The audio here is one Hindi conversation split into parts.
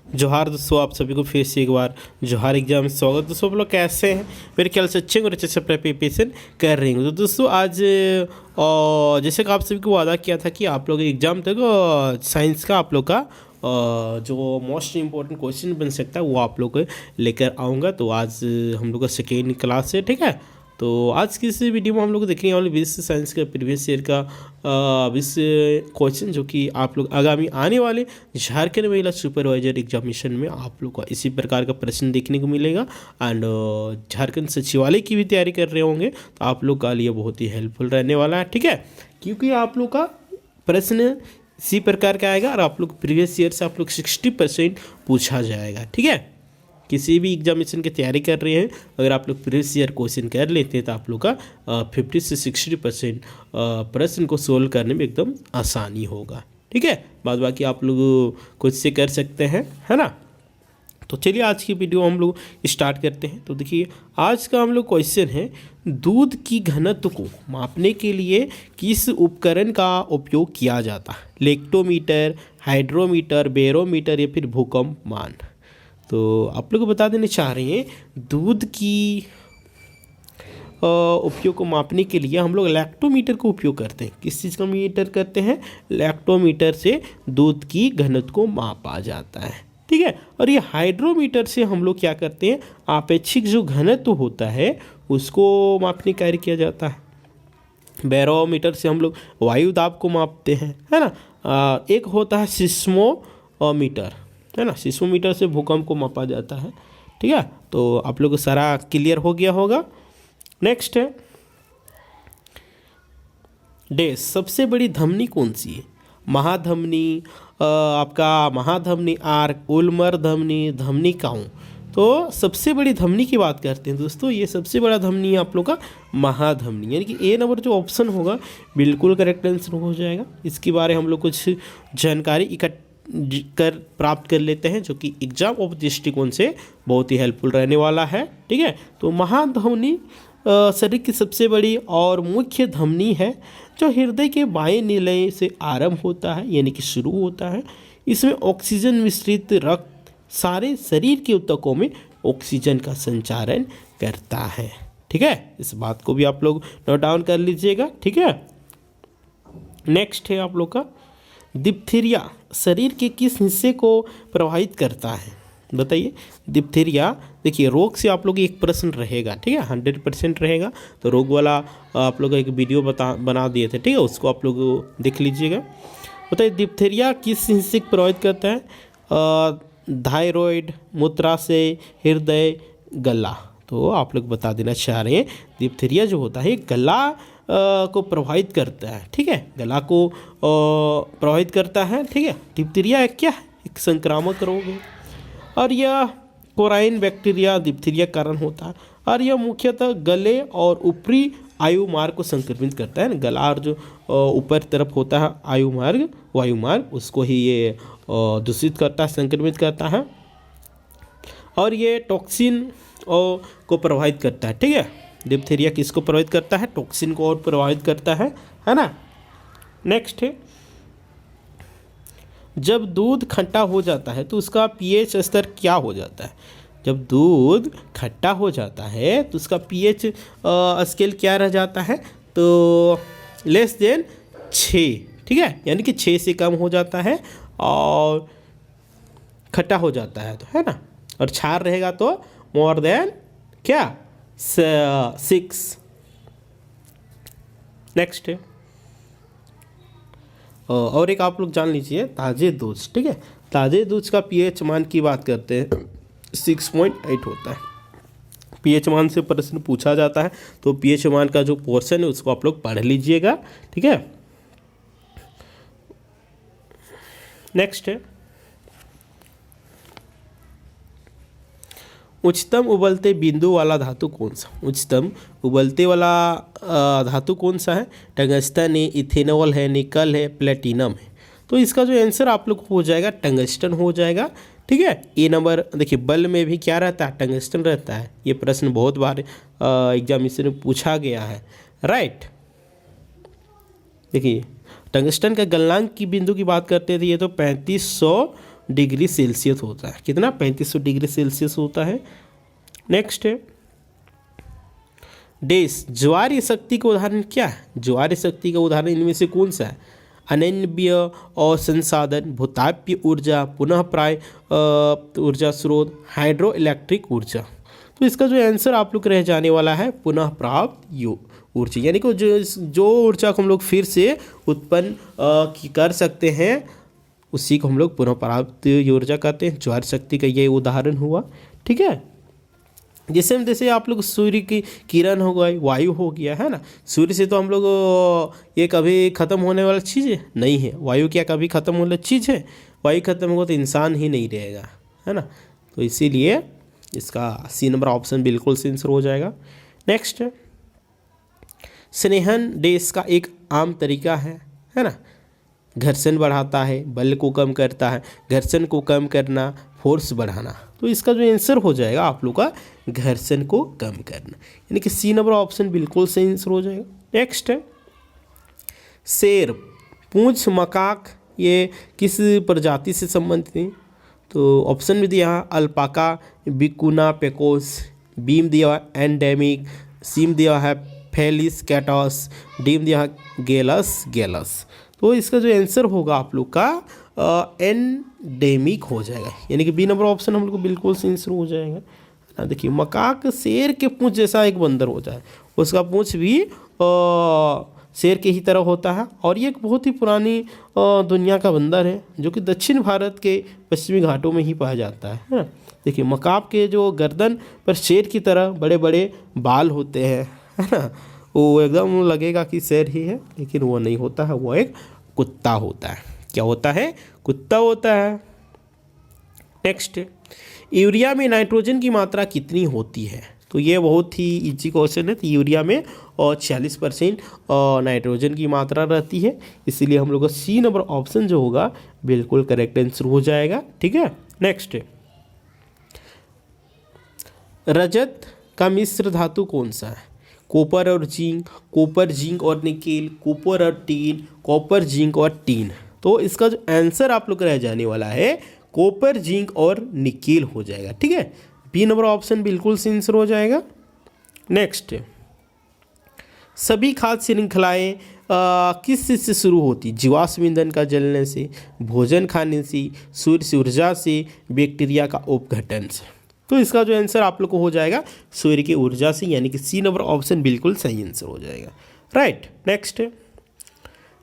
जोहार दोस्तों, आप सभी को फिर से एक बार जोहार एग्जाम में स्वागत। दोस्तों आप लोग कैसे हैं? मेरे ख्याल से अच्छे और अच्छे से प्रिपरेशन कर रहे हैं। तो दोस्तों आज जैसे कि आप सभी को वादा किया था कि आप लोग एग्जाम तक साइंस का आप लोग का जो मोस्ट इम्पोर्टेंट क्वेश्चन बन सकता है वो आप लोग को लेकर आऊँगा। तो आज हम लोग का सेकेंड क्लास है, ठीक है। तो आज की इस वीडियो में हम लोग देखने वाले विश्व साइंस का प्रीवियस ईयर का 20 क्वेश्चन जो कि आप लोग आगामी आने वाले झारखंड महिला सुपरवाइजर एग्जामिनेशन में आप लोग को इसी प्रकार का प्रश्न देखने को मिलेगा। एंड झारखंड सचिवालय की भी तैयारी कर रहे होंगे तो आप लोग का लिए बहुत ही हेल्पफुल रहने वाला है, ठीक है। क्योंकि आप लोग का प्रश्न इसी प्रकार का आएगा और आप लोग प्रीवियस ईयर से आप लोग 60% पूछा जाएगा, ठीक है। किसी भी एग्जामिनेशन की तैयारी कर रहे हैं, अगर आप लोग प्रीवियस ईयर क्वेश्चन कर लेते हैं तो आप लोग का 50 से 60% प्रश्न को सोल्व करने में एकदम आसानी होगा, ठीक है। बाद बाकी आप लोग खुद से कर सकते हैं, है ना। तो चलिए आज की वीडियो हम लोग स्टार्ट करते हैं। तो देखिए आज का हम लोग क्वेश्चन है, दूध की घनत्व को मापने के लिए किस उपकरण का उपयोग किया जाता है? लेक्टोमीटर, हाइड्रोमीटर, बैरोमीटर या फिर भूकंपमान। तो आप लोग को बता देना चाह रहे हैं दूध की उपयोग को मापने के लिए हम लोग लैक्टोमीटर को उपयोग करते हैं। किस चीज़ का मीटर करते हैं? लैक्टोमीटर से दूध की घनत्व को मापा जाता है, ठीक है। और ये हाइड्रोमीटर से हम लोग क्या करते हैं? आपेक्षिक जो घनत्व होता है उसको मापने कार्य किया जाता है। बैरोमीटर से हम लोग वायु दाब को मापते हैं, है ना। एक होता है सिस्मोमीटर, है ना। सिस्मोमीटर से भूकंप को मापा जाता है, ठीक है। तो आप लोग को सारा क्लियर हो गया होगा। नेक्स्ट है डैश, सबसे बड़ी धमनी कौन सी है? महाधमनी, आपका महाधमनी आर्क, उल्मर धमनी, धमनी काऊ। तो सबसे बड़ी धमनी की बात करते हैं दोस्तों, ये सबसे बड़ा धमनी है आप लोग का महाधमनी, यानी कि ए नंबर जो ऑप्शन होगा बिल्कुल करेक्ट आंसर हो जाएगा। इसके बारे हम लोग कुछ जानकारी प्राप्त कर लेते हैं जो कि एग्जाम ऑफ दृष्टिकोण से बहुत ही हेल्पफुल रहने वाला है, ठीक है। तो महाधमनी शरीर की सबसे बड़ी और मुख्य धमनी है जो हृदय के बाएं निलय से आरंभ होता है, यानी कि शुरू होता है। इसमें ऑक्सीजन मिश्रित रक्त सारे शरीर के ऊतकों में ऑक्सीजन का संचारण करता है, ठीक है। इस बात को भी आप लोग नोट डाउन कर लीजिएगा, ठीक है। नेक्स्ट है आप लोग का डिप्थीरिया शरीर के किस हिस्से को प्रभावित करता है? बताइए। डिप्थीरिया, देखिए रोग से आप लोग एक प्रश्न रहेगा, ठीक है, 100% रहेगा। तो रोग वाला आप लोग एक वीडियो बना दिए थे, ठीक है, उसको आप लोग देख लीजिएगा। बताइए डिप्थीरिया किस हिस्से को प्रभावित करता है? थायराइड, मूत्राशय, हृदय, गला। तो आप लोग बता देना चाह रहे हैं डिप्थीरिया जो होता है गला को प्रभावित करता है, ठीक है, गला को प्रभावित करता है, ठीक है। डिप्थीरिया क्या है? एक संक्रामक रोग है और यह कोराइन बैक्टीरिया डिप्थीरिया कारण होता है और यह मुख्यतः गले और ऊपरी आयु मार्ग को संक्रमित करता है। गला और जो ऊपर तरफ होता है आयु मार्ग, वायु मार्ग, उसको ही ये दूषित करता है, संक्रमित करता है और ये टॉक्सिन को प्रभावित करता है, ठीक है। डिप्थीरिया किसको प्रभावित करता है? टॉक्सिन को और प्रभावित करता है ना। नेक्स्ट है जब दूध खट्टा हो जाता है तो उसका पीएच स्तर क्या हो जाता है? जब दूध खट्टा हो जाता है तो उसका पीएच स्केल क्या रह जाता है? तो लेस देन 6, ठीक है, यानी कि 6 से कम हो जाता है और खट्टा हो जाता है तो, है ना। और क्षार रहेगा तो मोर देन क्या 6। नेक्स्ट है और एक आप लोग जान लीजिए ताज़े दूध, ठीक है। ताज़े दूध का पीएच मान की बात करते हैं 6.8 होता है। पीएच मान से प्रश्न पूछा जाता है तो पीएच मान का जो पोर्शन है उसको आप लोग पढ़ लीजिएगा, ठीक है। नेक्स्ट है उच्चतम उबलते बिंदु वाला धातु कौन सा? उच्चतम उबलते वाला धातु कौन सा है? टंगस्टन है, इथेनॉल है, निकल है, प्लेटिनम है। तो इसका जो आंसर आप लोग हो जाएगा टंगस्टन हो जाएगा, ठीक है। ए नंबर देखिए बल में भी क्या रहता है? टंगस्टन रहता है। ये प्रश्न बहुत बार एग्जामिनेशन में पूछा गया है, राइट। देखिए टंगस्टन का गलनांक की बिंदु की बात करते थे, ये तो 3500 डिग्री सेल्सियस होता है। कितना? 3500 डिग्री सेल्सियस होता है। नेक्स्ट है डेस ज्वारीय शक्ति का उदाहरण क्या है? ज्वारीय शक्ति का उदाहरण इनमें से कौन सा है? अनन्य और संसाधन, भूताप्य ऊर्जा, पुनः प्राय ऊर्जा स्रोत, हाइड्रो इलेक्ट्रिक ऊर्जा। तो इसका जो आंसर आप लोग रह जाने वाला है पुनः प्राप्त ऊर्जा, यानी कि जो ऊर्जा को हम लोग फिर से उत्पन्न कर सकते हैं उसी को हम लोग पुनः प्राप्त ऊर्जा कहते हैं। ज्वार शक्ति का ये उदाहरण हुआ। ठीक है, जैसे आप लोग सूर्य की किरण हो गई, वायु हो गया, है ना। सूर्य से तो हम लोग ये कभी ख़त्म होने वाला चीज़ है नहीं है। वायु क्या कभी ख़त्म होने वाली चीज़ है? वायु ख़त्म होगा तो इंसान ही नहीं रहेगा, है ना। तो इसीलिए इसका सी नंबर ऑप्शन बिल्कुल से आंसर हो जाएगा। नेक्स्ट, स्नेहन डेस का एक आम तरीका है ना। घर्षण बढ़ाता है, बल को कम करता है, घर्षण को कम करना, फोर्स बढ़ाना। तो इसका जो आंसर हो जाएगा आप लोग का घर्षण को कम करना, यानी कि सी नंबर ऑप्शन बिल्कुल सही आंसर हो जाएगा। नेक्स्ट है शेर, पूंछ, मकाक, ये किस प्रजाति से संबंधित है? तो ऑप्शन भी दिया है अल्पाका, बिकुना, पेकोस, बीम दिया है एंडेमिक, सीम दिया है फेलिस कैटॉस, डीम दिया है गेलस। तो इसका जो आंसर होगा आप लोग का एंडेमिक हो जाएगा, यानी कि बी नंबर ऑप्शन हम लोग को बिल्कुल से आंसर हो जाएगा। देखिए मकाक शेर के पूंछ जैसा एक बंदर होता है, उसका पूंछ भी शेर के ही तरह होता है और ये एक बहुत ही पुरानी दुनिया का बंदर है जो कि दक्षिण भारत के पश्चिमी घाटों में ही पाया जाता है। देखिए मकाक के जो गर्दन पर शेर की तरह बड़े बड़े बाल होते हैं, है ना। वो एकदम लगेगा कि शेर ही है, लेकिन वो नहीं होता है, वो एक कुत्ता होता है। क्या होता है? कुत्ता होता है। नेक्स्ट, यूरिया में नाइट्रोजन की मात्रा कितनी होती है? तो ये बहुत ही इजी क्वेश्चन है। तो यूरिया में 46% नाइट्रोजन की मात्रा रहती है, इसीलिए हम लोग का सी नंबर ऑप्शन जो होगा बिल्कुल करेक्ट आंसर हो जाएगा। ठीक है, नेक्स्ट, रजत का मिश्र धातु कौन सा है? कॉपर और जिंक, कॉपर जिंक और निकेल, कॉपर और टीन, कॉपर जिंक और टीन। तो इसका जो आंसर आप लोग रह जाने वाला है कॉपर जिंक और निकेल हो जाएगा। ठीक है, बी नंबर ऑप्शन बिल्कुल से आंसर हो जाएगा। नेक्स्ट, सभी खाद्य श्रृंखलाएं किस चीज से शुरू होती? जीवाश्म ईंधन का जलने से, भोजन खाने से, सूर्य से ऊर्जा से, बैक्टीरिया का उपघटन से। तो इसका जो आंसर आप लोग को हो जाएगा सूर्य की ऊर्जा से, यानी कि सी नंबर ऑप्शन बिल्कुल सही आंसर हो जाएगा। राइट, नेक्स्ट,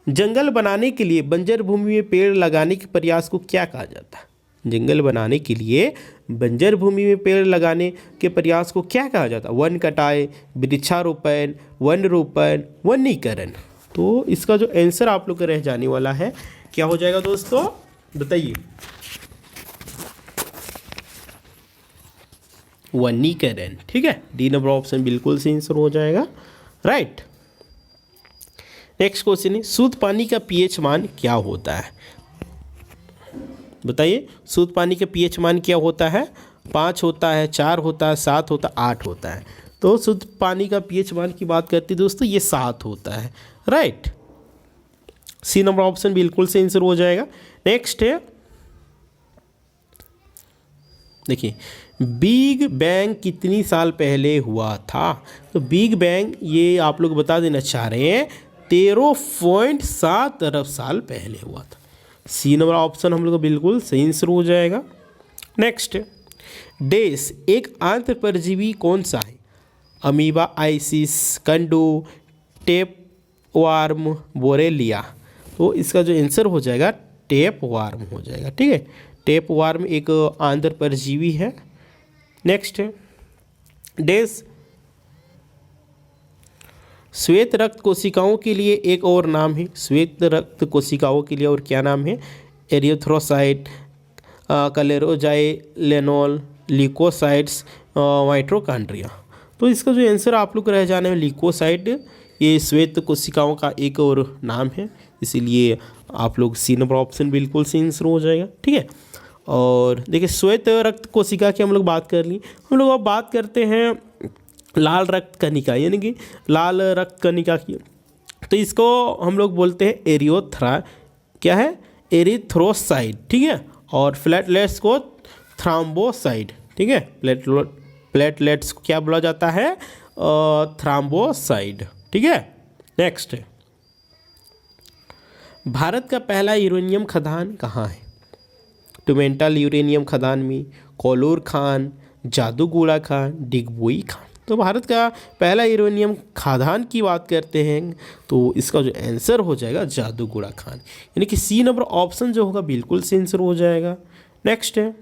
जंगल बनाने के लिए बंजर भूमि में पेड़ लगाने के प्रयास को क्या कहा जाता है? जंगल बनाने के लिए बंजर भूमि में पेड़ लगाने के प्रयास को क्या कहा जाता है? वन कटाई, वृक्षारोपण, वन रोपण, वनीकरण। तो इसका जो आंसर आप लोग का रह जाने वाला है क्या हो जाएगा दोस्तों, बताइए? वनीकरण। ठीक है, डी नंबर ऑप्शन बिल्कुल से आंसर हो जाएगा। राइट, नेक्स्ट क्वेश्चन है शुद्ध पानी का पीएच मान क्या होता है? बताइए, शुद्ध पानी का पीएच मान क्या होता है? 5 होता है, 4 होता है, 7 होता है, 8 होता है। तो शुद्ध पानी का पीएच मान की बात करते हैं दोस्तों, ये 7 होता है। राइट, सी नंबर ऑप्शन बिल्कुल से आंसर हो जाएगा। नेक्स्ट है, देखिए बिग बैंग कितनी साल पहले हुआ था? तो बिग बैंग ये आप लोग बता देना चाह रहे हैं 13.7 अरब साल पहले हुआ था। सी नंबर ऑप्शन हम लोग को बिल्कुल सही आंसर हो जाएगा। नेक्स्ट, डेस एक आंत्र परजीवी कौन सा है? Amoeba, ISIS, Kandu, tapeworm, Borrelia. तो इसका जो आंसर हो जाएगा टेपवार्म हो जाएगा। ठीक है, टेपवार्म एक आंत्र परजीवी है। नेक्स्ट, डेस श्वेत रक्त कोशिकाओं के लिए एक और नाम है। श्वेत रक्त कोशिकाओं के लिए और क्या नाम है? Erythrocyte, chloroxylenol, leucocytes, mitochondria. तो इसका जो आंसर आप लोग रह जाने में ल्यूकोसाइट, ये श्वेत कोशिकाओं का एक और नाम है, इसीलिए आप लोग सी नंबर ऑप्शन बिल्कुल से आंसर हो जाएगा। ठीक है, और देखिए श्वेत रक्त कोशिका की हम लोग बात कर ली। हम लोग अब बात करते हैं लाल रक्त कणिका, यानी कि लाल रक्त कणिका की। तो इसको हम लोग बोलते हैं क्या है? एरिथ्रोसाइट। ठीक है, और प्लेटलेट्स को थ्रोम्बोसाइट, ठीक है। प्लेटलेट्स को क्या बोला जाता है? थ्रोम्बोसाइट, ठीक है। नेक्स्ट, भारत का पहला यूरेनियम खदान कहाँ है? टूमेंटल यूरेनियम खदान में, कोलूर खान, जादूगोड़ा खान, डिगबोई खान। तो भारत का पहला यूरेनियम खदान की बात करते हैं तो इसका जो आंसर हो जाएगा जादूगोड़ा खान, यानी कि सी नंबर ऑप्शन जो होगा बिल्कुल से आंसर हो जाएगा। नेक्स्ट है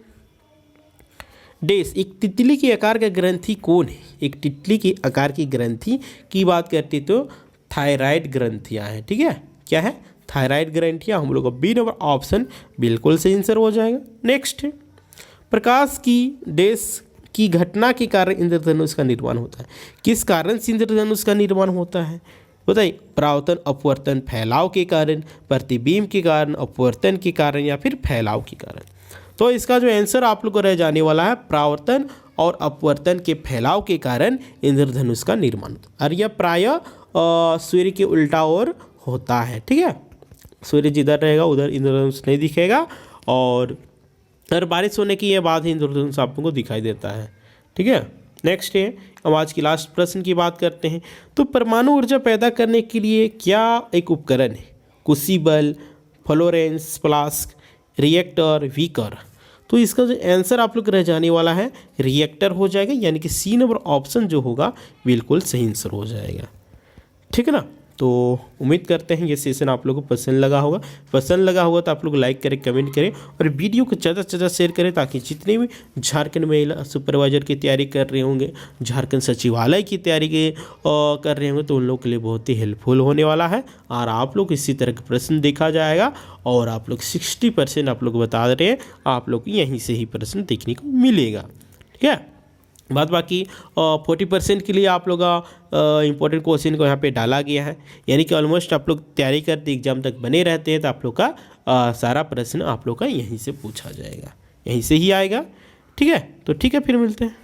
डेस, एक तितली के आकार का ग्रंथि कौन है? एक तितली के आकार की ग्रंथि की बात करती तो थायराइड ग्रंथियाँ हैं, ठीक है। क्या है? थायराइड ग्रंथियाँ। हम लोग का बी नंबर ऑप्शन बिल्कुल से आंसर हो जाएगा। नेक्स्ट है प्रकाश की डेस की घटना के कारण इंद्रधनुष का निर्माण होता है। किस कारण से इंद्रधनुष का निर्माण होता है? बताइए। परावर्तन, अपवर्तन, फैलाव के कारण, प्रतिबिंब के कारण, अपवर्तन के कारण या फिर फैलाव के कारण। तो इसका जो आंसर आप लोग को रह जाने वाला है परावर्तन और अपवर्तन के फैलाव के कारण इंद्रधनुष का निर्माण होता है। और यह प्रायः सूर्य के उल्टा ओर होता है, ठीक है। सूर्य जिधर रहेगा उधर इंद्रधनुष नहीं दिखेगा और बारिश होने की ये बात ही इंद्रधनुष आप लोगों को दिखाई देता है, ठीक है। नेक्स्ट है, अब आज की लास्ट प्रश्न की बात करते हैं। तो परमाणु ऊर्जा पैदा करने के लिए क्या एक उपकरण है? Crucible, Florence flask, reactor, beaker. तो इसका जो आंसर आप लोग रह जाने वाला है रिएक्टर हो जाएगा, यानी कि सी नंबर ऑप्शन जो होगा बिल्कुल सही आंसर हो जाएगा, ठीक है ना। तो उम्मीद करते हैं ये सेशन आप लोगों को पसंद लगा होगा। पसंद लगा होगा तो आप लोग लाइक करें, कमेंट करें और वीडियो को ज़्यादा से ज़्यादा शेयर करें, ताकि जितने भी झारखंड महिला सुपरवाइजर की तैयारी कर रहे होंगे, झारखंड सचिवालय की तैयारी कर रहे होंगे, तो उन लोगों के लिए बहुत ही हेल्पफुल होने वाला है। और आप लोग इसी तरह का प्रश्न देखा जाएगा और आप लोग 60% आप लोग बता रहे हैं, आप लोग यहीं से ही प्रश्न देखने को मिलेगा, ठीक है। बाद बाकी 40% के लिए आप लोग का इम्पोर्टेंट क्वेश्चन को यहाँ पे डाला गया है, यानी कि ऑलमोस्ट आप लोग तैयारी करते एग्जाम तक बने रहते हैं, तो आप लोग का सारा प्रश्न आप लोग का यहीं से पूछा जाएगा, यहीं से ही आएगा, ठीक है। तो ठीक है, फिर मिलते हैं।